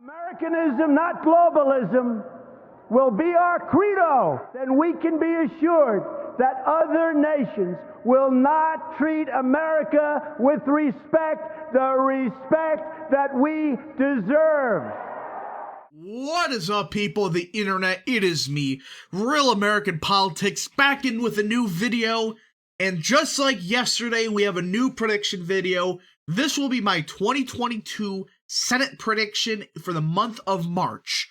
Americanism, not globalism, will be our credo. Then we can be assured that other nations will not treat America with respect, the respect that we deserve. What is up, people of the internet? It is me, Real American Politics, back in with a new video. And just like yesterday, we have a new prediction video. This will be my 2022 Senate prediction for the month of March.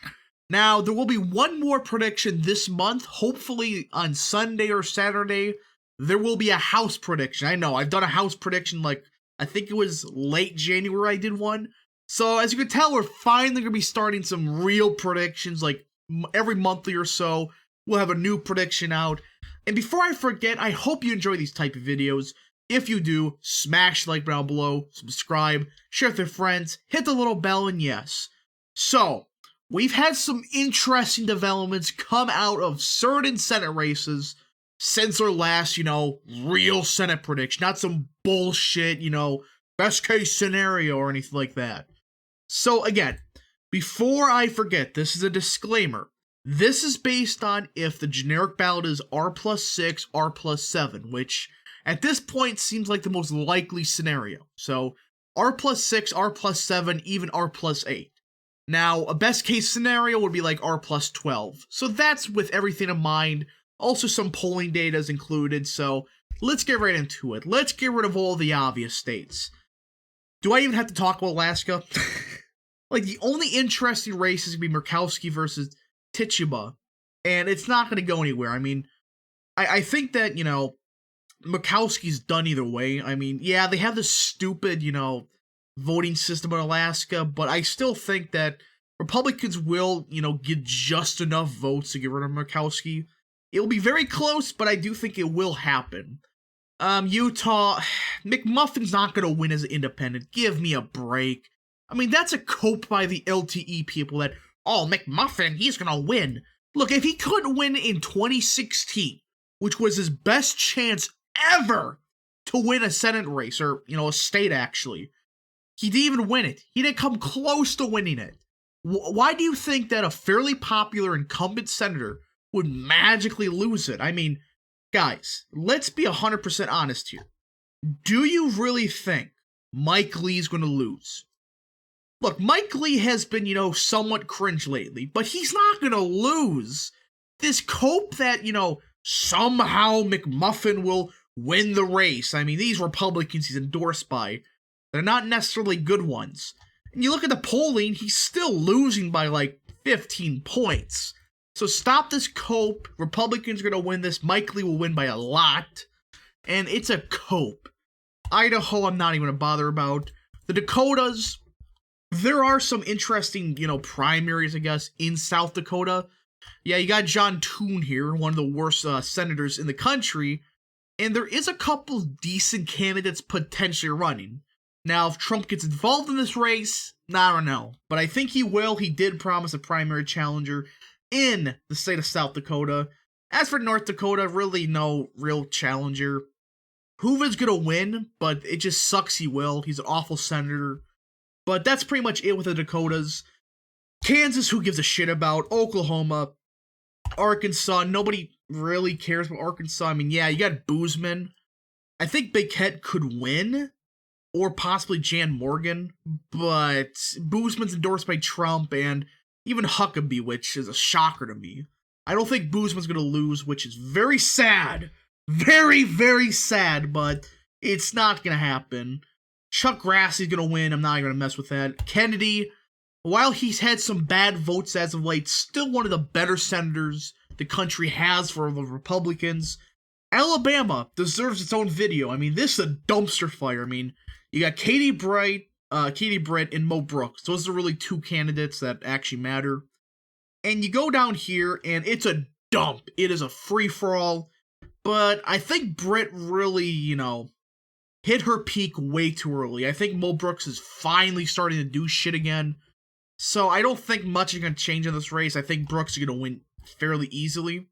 Now, there will be one more prediction this month, hopefully on Sunday or Saturday. There will be a House prediction. I know, I've done a House prediction like, I think it was late January I did one. So, as you can tell, we're finally going to be starting some real predictions, like every monthly or so. We'll have a new prediction out. And before I forget, I hope you enjoy these type of videos. If you do, smash the like button down below, subscribe, share with your friends, hit the little bell, and yes. So, we've had some interesting developments come out of certain Senate races since our last, real Senate prediction. Not some bullshit, best case scenario or anything like that. So again, before I forget, this is a disclaimer. This is based on if the generic ballot is R+6, R+7, which at this point seems like the most likely scenario. So R+6, R+7, even R+8. Now, a best case scenario would be like R+12. So that's with everything in mind. Also, some polling data is included. So let's get right into it. Let's get rid of all the obvious states. Do I even have to talk about Alaska? Like, the only interesting race is going to be Murkowski versus Tituba. And it's not going to go anywhere. I mean, I think that, Murkowski's done either way. I mean, yeah, they have this stupid, voting system in Alaska, but I still think that Republicans will, get just enough votes to get rid of Murkowski. It'll be very close, but I do think it will happen. Utah, McMuffin's not going to win as an independent. Give me a break. I mean, that's a cope by the LTE people that, oh, McMuffin, he's going to win. Look, if he couldn't win in 2016, which was his best chance ever to win a Senate race, or, a state actually, he didn't even win it. He didn't come close to winning it. Why do you think that a fairly popular incumbent senator would magically lose it? I mean, guys, let's be 100% honest here. Do you really think Mike Lee's going to lose? Look, Mike Lee has been, somewhat cringe lately, but he's not going to lose. This cope that, somehow McMuffin will win the race. I mean, these Republicans he's endorsed by, they're not necessarily good ones. And you look at the polling, he's still losing by like 15 points. So stop this cope. Republicans are going to win this. Mike Lee will win by a lot. And it's a cope. Idaho, I'm not even going to bother about. The Dakotas, there are some interesting, primaries, I guess, in South Dakota. Yeah, you got John Toon here, one of the worst senators in the country. And there is a couple decent candidates potentially running. Now, if Trump gets involved in this race, I don't know. But I think he will. He did promise a primary challenger in the state of South Dakota. As for North Dakota, really no real challenger. Hoover's gonna win, but it just sucks he will. He's an awful senator. But that's pretty much it with the Dakotas. Kansas, who gives a shit about? Oklahoma, Arkansas, nobody really cares about Arkansas. I mean, yeah, you got Boozman. I think Big Head could win, or possibly Jan Morgan, but Boozman's endorsed by Trump, and even Huckabee, which is a shocker to me. I don't think Boozman's going to lose, which is very sad. Very, very sad, but it's not going to happen. Chuck Grassley's going to win. I'm not going to mess with that. Kennedy, while he's had some bad votes as of late, still one of the better senators the country has for the Republicans. Alabama deserves its own video. I mean, this is a dumpster fire. I mean, you got Katie Britt, and Mo Brooks. Those are really two candidates that actually matter. And you go down here, and it's a dump. It is a free-for-all. But I think Britt really, hit her peak way too early. I think Mo Brooks is finally starting to do shit again. So I don't think much is going to change in this race. I think Brooks is going to win fairly easily.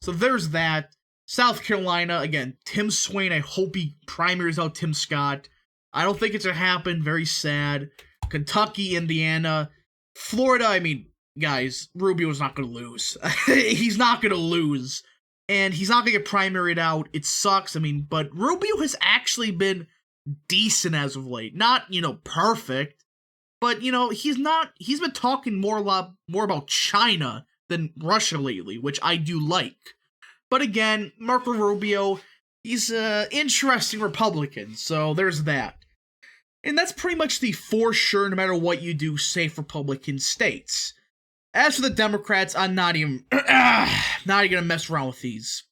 So there's that. South Carolina, again, Tim Swain, I hope he primaries out Tim Scott. I don't think it's going to happen. Very sad. Kentucky, Indiana. Florida, I mean, guys, Rubio's not going to lose. He's not going to lose. And he's not going to get primaried out. It sucks. I mean, but Rubio has actually been decent as of late. Not, perfect. But, he's been talking more about China than Russia lately, which I do like. But again, Marco Rubio, he's an interesting Republican, so there's that. And that's pretty much the for sure, no matter what you do, safe Republican states. As for the Democrats, I'm not even gonna mess around with these.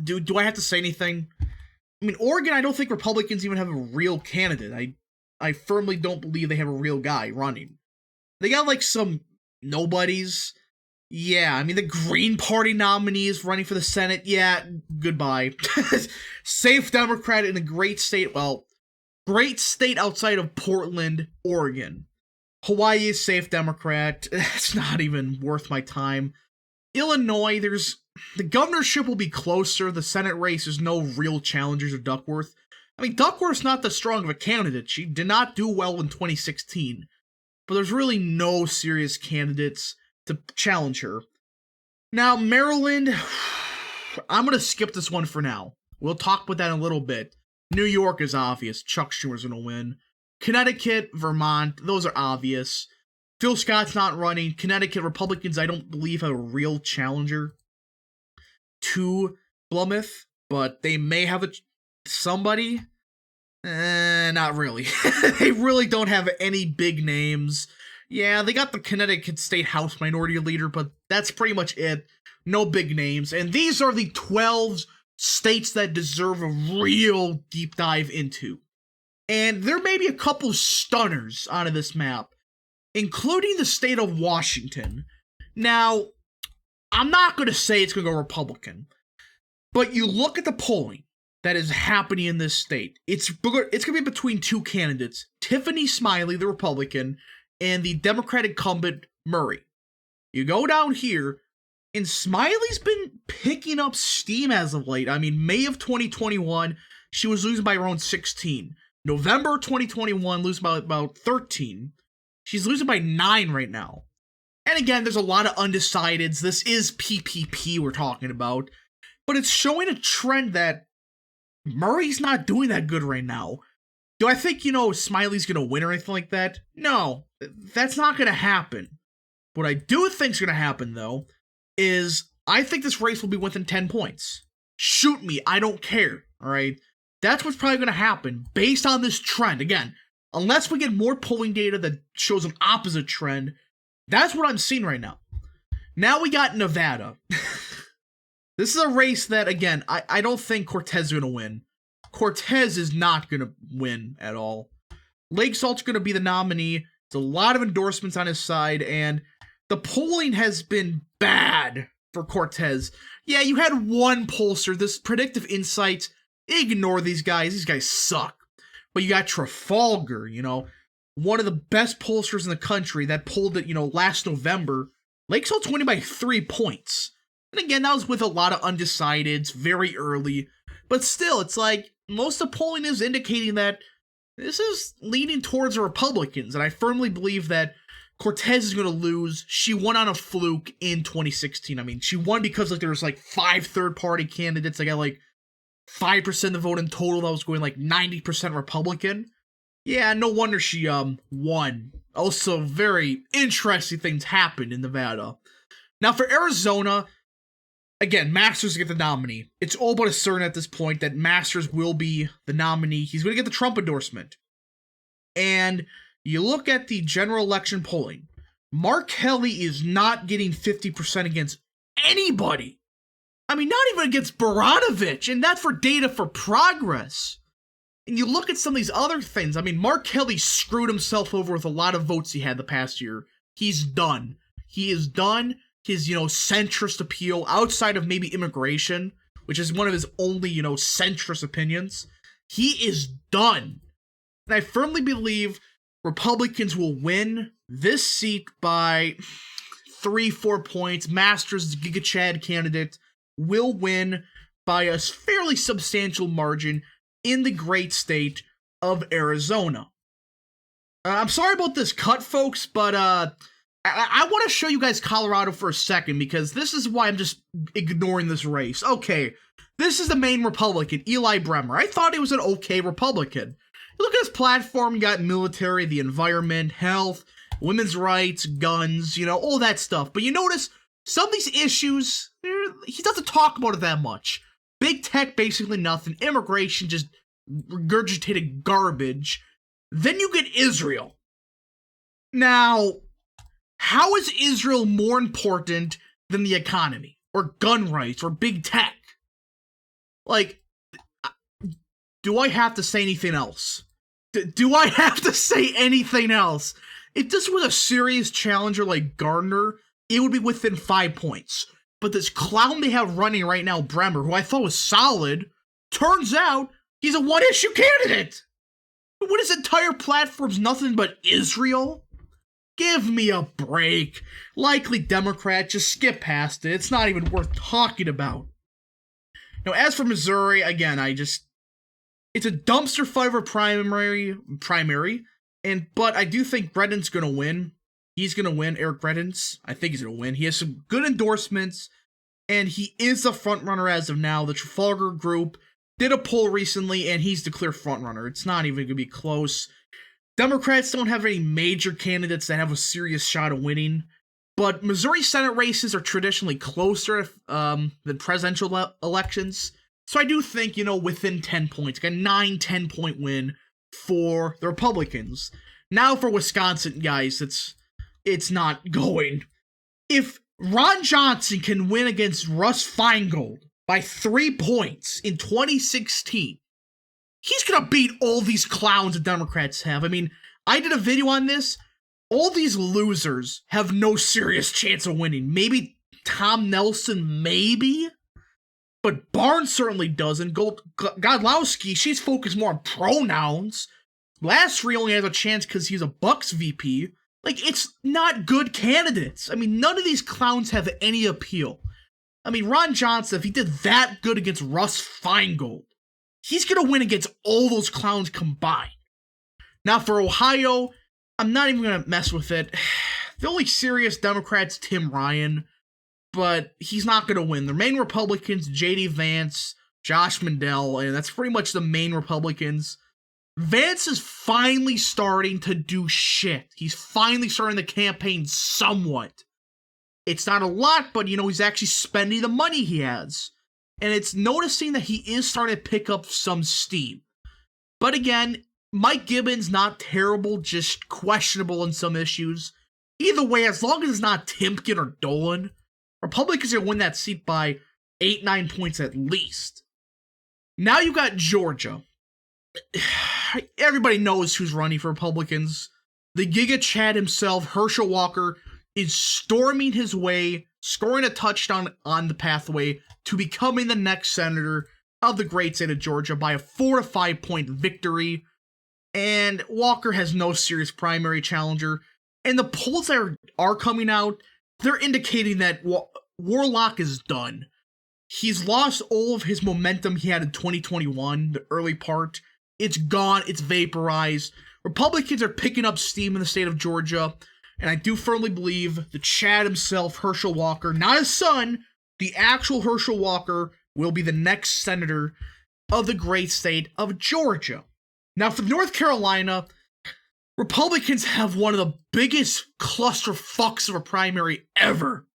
Do I have to say anything? I mean, Oregon, I don't think Republicans even have a real candidate. I firmly don't believe they have a real guy running. They got like some nobodies. Yeah, I mean, the Green Party nominee is running for the Senate. Yeah, goodbye. Safe Democrat in a great state. Well, great state outside of Portland, Oregon. Hawaii is safe Democrat. It's not even worth my time. Illinois, the governorship will be closer. The Senate race is no real challengers of Duckworth. I mean, Duckworth's not that strong of a candidate. She did not do well in 2016. But there's really no serious candidates to challenge her. Now, Maryland, I'm going to skip this one for now. We'll talk about that in a little bit. New York is obvious. Chuck Schumer's going to win. Connecticut, Vermont, those are obvious. Phil Scott's not running. Connecticut Republicans, I don't believe, have a real challenger to Plymouth, but they may have somebody. Not really. They really don't have any big names. Yeah, they got the Connecticut State House Minority Leader, but that's pretty much it. No big names. And these are the 12 states that deserve a real deep dive into. And there may be a couple stunners out of this map, including the state of Washington. Now, I'm not going to say it's going to go Republican, but you look at the polling that is happening in this state. It's going to be between two candidates, Tiffany Smiley, the Republican, and the Democratic incumbent Murray. You go down here, and Smiley's been picking up steam as of late. I mean, May of 2021, she was losing by around 16. November 2021, losing by about 13. She's losing by 9 right now. And again, there's a lot of undecideds. This is PPP we're talking about. But it's showing a trend that Murray's not doing that good right now. Do I think, Smiley's going to win or anything like that? No, that's not going to happen. What I do think's going to happen, though, is I think this race will be within 10 points. Shoot me, I don't care, alright? That's what's probably going to happen based on this trend. Again, unless we get more polling data that shows an opposite trend, that's what I'm seeing right now. Now we got Nevada. This is a race that, again, I don't think Cortez is going to win. Cortez is not going to win at all. Lake Salt's going to be the nominee. There's a lot of endorsements on his side, and the polling has been bad for Cortez. Yeah, you had one pollster, this Predictive Insights. Ignore these guys. These guys suck. But you got Trafalgar, one of the best pollsters in the country that polled it, last November. Lake Salt's winning by 3 points. And again, that was with a lot of undecideds, very early. But still, it's like, most of the polling is indicating that this is leaning towards the Republicans. And I firmly believe that Cortez is going to lose. She won on a fluke in 2016. I mean, she won because there was 5 third-party candidates. They got 5% of the vote in total. That was going 90% Republican. Yeah, no wonder she won. Also, very interesting things happened in Nevada. Now, for Arizona, again, Masters get the nominee. It's all but a certain at this point that Masters will be the nominee. He's going to get the Trump endorsement. And you look at the general election polling. Mark Kelly is not getting 50% against anybody. I mean, not even against Baranovich, and that's for Data for Progress. And you look at some of these other things. I mean, Mark Kelly screwed himself over with a lot of votes he had the past year. He's done. He is done. His, centrist appeal, outside of maybe immigration, which is one of his only, centrist opinions, he is done. And I firmly believe Republicans will win this seat by 3-4 points. Masters, the Giga Chad candidate, will win by a fairly substantial margin in the great state of Arizona. I'm sorry about this cut, folks, but I want to show you guys Colorado for a second, because this is why I'm just ignoring this race. Okay, this is the main Republican, Eli Bremer. I thought he was an okay Republican. Look at his platform. You got military, the environment, health, women's rights, guns, you know, all that stuff. But you notice some of these issues, he doesn't talk about it that much. Big tech, basically nothing. Immigration, just regurgitated garbage. Then you get Israel. Now, how is Israel more important than the economy, or gun rights, or big tech? Like, do I have to say anything else? Do I have to say anything else? If this was a serious challenger like Gardner, it would be within 5 points. But this clown they have running right now, Bremer, who I thought was solid, turns out he's a one-issue candidate. What, his entire platform's nothing but Israel? Give me a break. Likely Democrat, just skip past it. It's not even worth talking about. Now, as for Missouri, again, it's a dumpster fire of a primary, but I do think Greden's gonna win. He's gonna win, Eric Greden's. I think he's gonna win. He has some good endorsements, and he is the frontrunner as of now. The Trafalgar Group did a poll recently, and he's the clear frontrunner. It's not even gonna be close. Democrats don't have any major candidates that have a serious shot of winning, but Missouri Senate races are traditionally closer than presidential elections. So I do think, within 10 points, like a 9-10 point win for the Republicans. Now for Wisconsin, guys, it's not going. If Ron Johnson can win against Russ Feingold by 3 points in 2016, he's gonna beat all these clowns the Democrats have. I mean, I did a video on this. All these losers have no serious chance of winning. Maybe Tom Nelson, maybe? But Barnes certainly doesn't. Godlowski, she's focused more on pronouns. Lassery only has a chance because he's a Bucks VP. Like, it's not good candidates. I mean, none of these clowns have any appeal. I mean, Ron Johnson, if he did that good against Russ Feingold, he's going to win against all those clowns combined. Now, for Ohio, I'm not even going to mess with it. The only serious Democrat's Tim Ryan, but he's not going to win. The main Republicans, J.D. Vance, Josh Mandel, and that's pretty much the main Republicans. Vance is finally starting to do shit. He's finally starting the campaign somewhat. It's not a lot, but, he's actually spending the money he has. And it's noticing that he is starting to pick up some steam. But again, Mike Gibbons, not terrible, just questionable in some issues. Either way, as long as it's not Timken or Dolan, Republicans are going to win that seat by 8-9 points at least. Now you got Georgia. Everybody knows who's running for Republicans. The Giga Chad himself, Herschel Walker, is storming his way, scoring a touchdown on the pathway to becoming the next senator of the great state of Georgia by a 4 to 5 point victory. And Walker has no serious primary challenger. And the polls that are coming out, they're indicating that Warlock is done. He's lost all of his momentum he had in 2021, the early part. It's gone, it's vaporized. Republicans are picking up steam in the state of Georgia. And I do firmly believe the Chad himself, Herschel Walker, not his son, the actual Herschel Walker, will be the next senator of the great state of Georgia. Now, for North Carolina, Republicans have one of the biggest clusterfucks of a primary ever.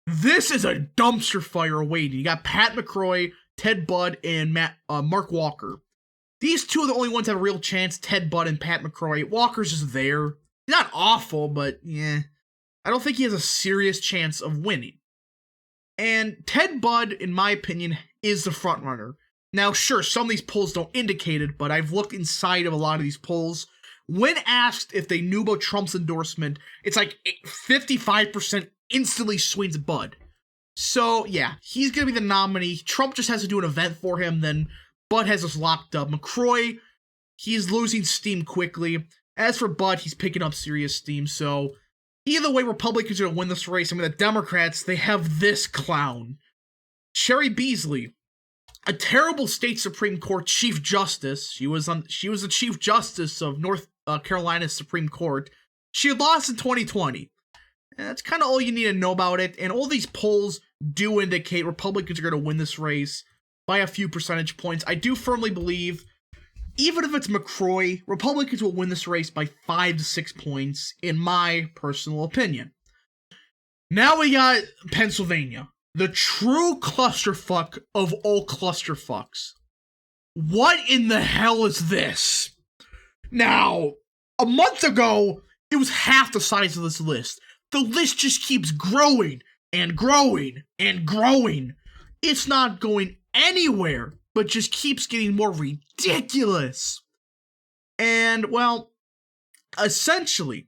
This is a dumpster fire awaiting. You got Pat McCrory, Ted Budd, and Mark Walker. These two are the only ones that have a real chance, Ted Budd and Pat McCrory. Walker's just there. He's not awful, but I don't think he has a serious chance of winning. And Ted Budd, in my opinion, is the frontrunner. Now, sure, some of these polls don't indicate it, but I've looked inside of a lot of these polls. When asked if they knew about Trump's endorsement, it's like 55% instantly swings Budd. So, yeah, he's going to be the nominee. Trump just has to do an event for him, then Budd has us locked up. McCrory, he's losing steam quickly. As for Budd, he's picking up serious steam, so either way, Republicans are going to win this race. I mean, the Democrats, they have this clown. Sherry Beasley, a terrible state Supreme Court Chief Justice. She was the Chief Justice of Carolina Supreme Court, she had lost in 2020. And that's kind of all you need to know about it. And all these polls do indicate Republicans are going to win this race by a few percentage points. I do firmly believe, even if it's McCrory, Republicans will win this race by 5 to 6 points, in my personal opinion. Now we got Pennsylvania, the true clusterfuck of all clusterfucks. What in the hell is this? Now, a month ago, it was half the size of this list. The list just keeps growing and growing and growing. It's not going anywhere, but just keeps getting more ridiculous. And, well, essentially,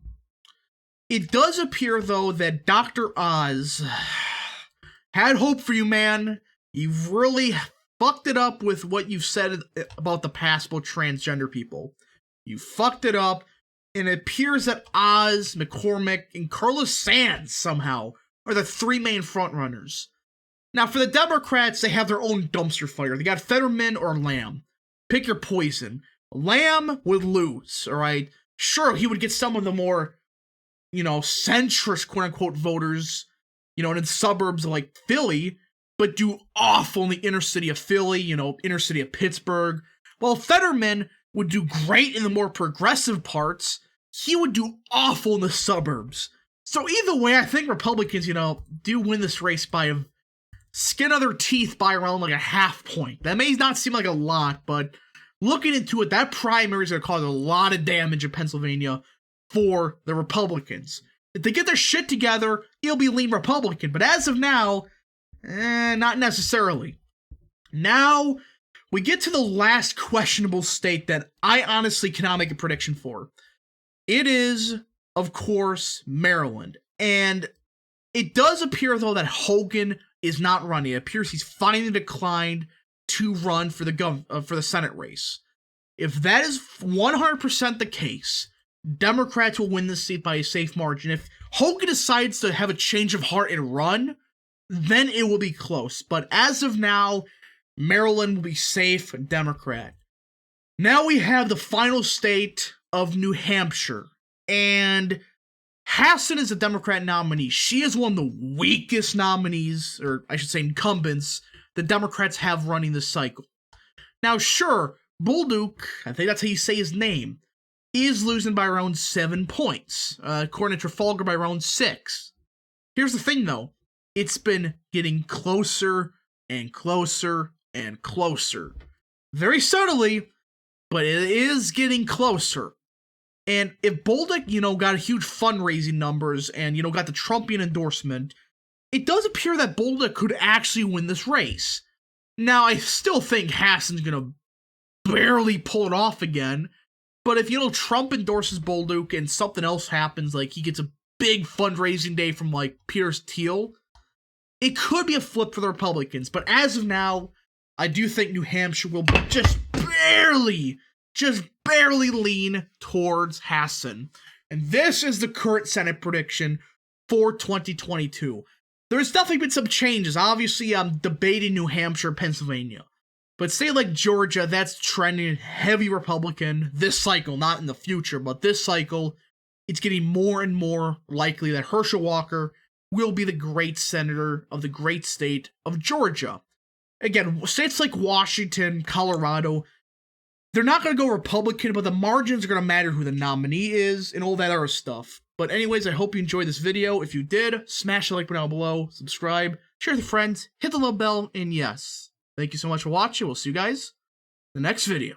it does appear, though, that Dr. Oz had hope for you, man. You've really fucked it up with what you've said about the past about transgender people. You fucked it up, and it appears that Oz, McCormick, and Carlos Sands, somehow, are the three main frontrunners. Now, for the Democrats, they have their own dumpster fire. They got Fetterman or Lamb. Pick your poison. Lamb would lose, alright? Sure, he would get some of the more, centrist, quote-unquote, voters, in the suburbs like Philly, but do awful in the inner city of Philly, inner city of Pittsburgh. While Fetterman would do great in the more progressive parts, he would do awful in the suburbs. So either way, I think Republicans, do win this race by a skin of their teeth by around like a half point. That may not seem like a lot, but looking into it, that primary is going to cause a lot of damage in Pennsylvania for the Republicans. If they get their shit together, it'll be lean Republican. But as of now, not necessarily. Now, we get to the last questionable state that I honestly cannot make a prediction for. It is, of course, Maryland. And it does appear, though, that Hogan is not running. It appears he's finally declined to run for the Senate race. If that is 100% the case, Democrats will win this seat by a safe margin. If Hogan decides to have a change of heart and run, then it will be close. But as of now, Maryland will be safe Democrat. Now we have the final state of New Hampshire. And Hassan is a Democrat nominee. She is one of the weakest nominees, or I should say incumbents, the Democrats have running this cycle. Now, sure, Bolduc, I think that's how you say his name, is losing by around 7 points, according to Trafalgar by around 6. Here's the thing, though. It's been getting closer and closer and closer. Very subtly, but it is getting closer. And if Bolduc, got huge fundraising numbers and, got the Trumpian endorsement, it does appear that Bolduc could actually win this race. Now, I still think Hassan's gonna barely pull it off again, but if, Trump endorses Bolduc and something else happens, like he gets a big fundraising day from, Peter Thiel, it could be a flip for the Republicans. But as of now, I do think New Hampshire will just barely lean towards Hassan. And this is the current Senate prediction for 2022. There's definitely been some changes. Obviously, I'm debating New Hampshire, Pennsylvania. But say like Georgia, that's trending heavy Republican this cycle, not in the future, but this cycle, it's getting more and more likely that Herschel Walker will be the great senator of the great state of Georgia. Again, states like Washington, Colorado, they're not going to go Republican, but the margins are going to matter who the nominee is and all that other stuff. But anyways, I hope you enjoyed this video. If you did, smash the like button down below, subscribe, share with your friends, hit the little bell, and yes, thank you so much for watching. We'll see you guys in the next video.